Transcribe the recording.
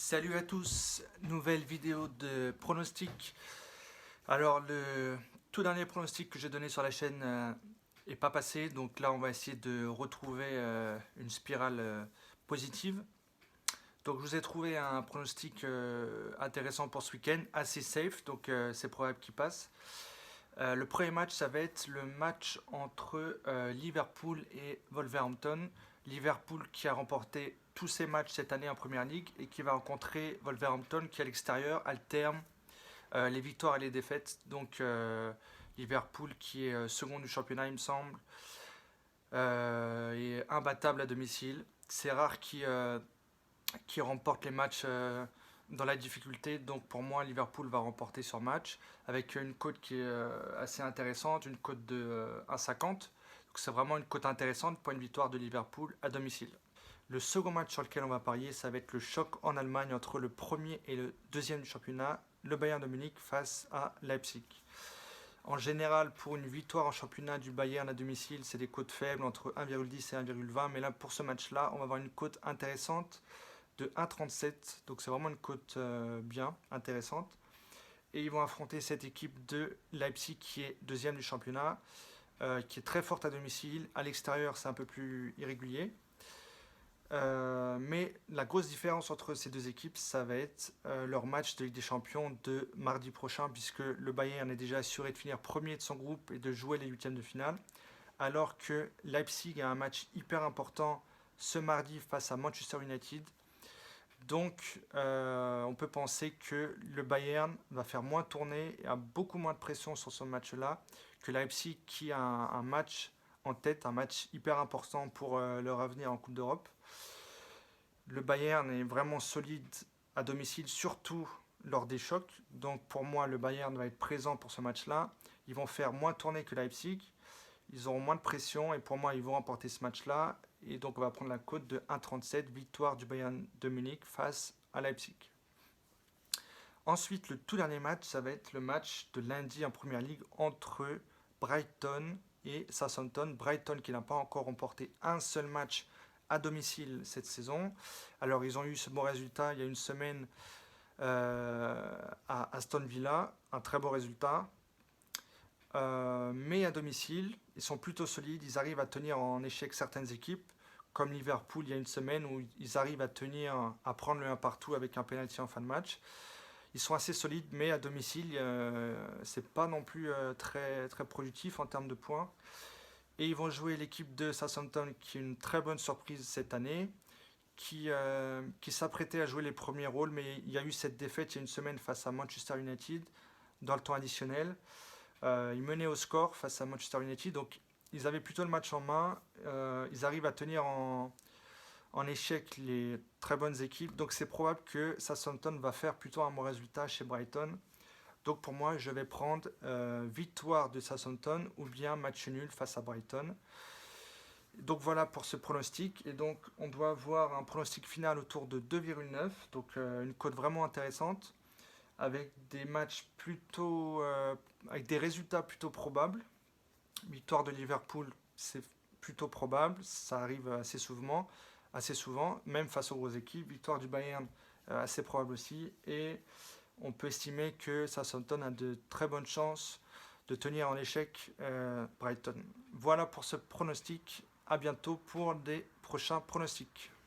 Salut à tous, nouvelle vidéo de pronostic. Alors le tout dernier pronostic que j'ai donné sur la chaîne est pas passé, donc là on va essayer de retrouver une spirale positive. Donc je vous ai trouvé un pronostic intéressant pour ce week-end, assez safe, donc c'est probable qu'il passe. Le premier match, ça va être le match entre Liverpool et Wolverhampton. Liverpool qui a remporté tous ses matchs cette année en Première Ligue et qui va rencontrer Wolverhampton qui à l'extérieur alterne les victoires et les défaites. Donc Liverpool qui est second du championnat il me semble et imbattable à domicile. C'est rare qui remporte les matchs dans la difficulté. Donc pour moi, Liverpool va remporter sur match avec une cote qui est assez intéressante, une cote de 1,50. Donc c'est vraiment une cote intéressante pour une victoire de Liverpool à domicile. Le second match sur lequel on va parier, ça va être le choc en Allemagne entre le premier et le deuxième du championnat, le Bayern de Munich face à Leipzig. En général, pour une victoire en championnat du Bayern à domicile, c'est des cotes faibles entre 1,10 et 1,20. Mais là, pour ce match-là, on va avoir une cote intéressante de 1,37. Donc c'est vraiment une cote bien intéressante. Et ils vont affronter cette équipe de Leipzig qui est deuxième du championnat, qui est très forte à domicile. À l'extérieur, c'est un peu plus irrégulier. Mais la grosse différence entre ces deux équipes, ça va être leur match de Ligue des Champions de mardi prochain, puisque le Bayern est déjà assuré de finir premier de son groupe et de jouer les huitièmes de finale, alors que Leipzig a un match hyper important ce mardi face à Manchester United. Donc on peut penser que le Bayern va faire moins tourner et a beaucoup moins de pression sur ce match-là que Leipzig qui a un match en tête, un match hyper important pour leur avenir en Coupe d'Europe. Le Bayern est vraiment solide à domicile, surtout lors des chocs. Donc pour moi, le Bayern va être présent pour ce match-là. Ils vont faire moins tourner que Leipzig. Ils auront moins de pression et pour moi, ils vont remporter ce match-là. Et donc on va prendre la cote de 1,37, victoire du Bayern de Munich face à Leipzig. Ensuite, le tout dernier match, ça va être le match de lundi en Première Ligue entre Brighton et Southampton. Brighton qui n'a pas encore remporté un seul match à domicile cette saison. Alors ils ont eu ce bon résultat il y a une semaine à Aston Villa, un très beau résultat. Mais à domicile, ils sont plutôt solides, ils arrivent à tenir en échec certaines équipes, comme Liverpool il y a une semaine où ils arrivent à tenir, à prendre le 1 partout avec un penalty en fin de match. Ils sont assez solides, mais à domicile, c'est pas non plus très, très productif en termes de points. Et ils vont jouer l'équipe de Southampton, qui est une très bonne surprise cette année, qui s'apprêtait à jouer les premiers rôles, mais il y a eu cette défaite il y a une semaine face à Manchester United dans le temps additionnel. Ils menaient au score face à Manchester United, donc ils avaient plutôt le match en main. Ils arrivent à tenir en échec les très bonnes équipes, donc c'est probable que Southampton va faire plutôt un bon résultat chez Brighton. Donc pour moi, je vais prendre victoire de Southampton ou bien match nul face à Brighton. Donc voilà pour ce pronostic. Et donc on doit avoir un pronostic final autour de 2,9. Donc une cote vraiment intéressante avec des matchs plutôt avec des résultats plutôt probables. Victoire de Liverpool, c'est plutôt probable, ça arrive assez souvent, même face aux grosses équipes. Victoire du Bayern, assez probable aussi. Et on peut estimer que Southampton a de très bonnes chances de tenir en échec Brighton. Voilà pour ce pronostic. À bientôt pour des prochains pronostics.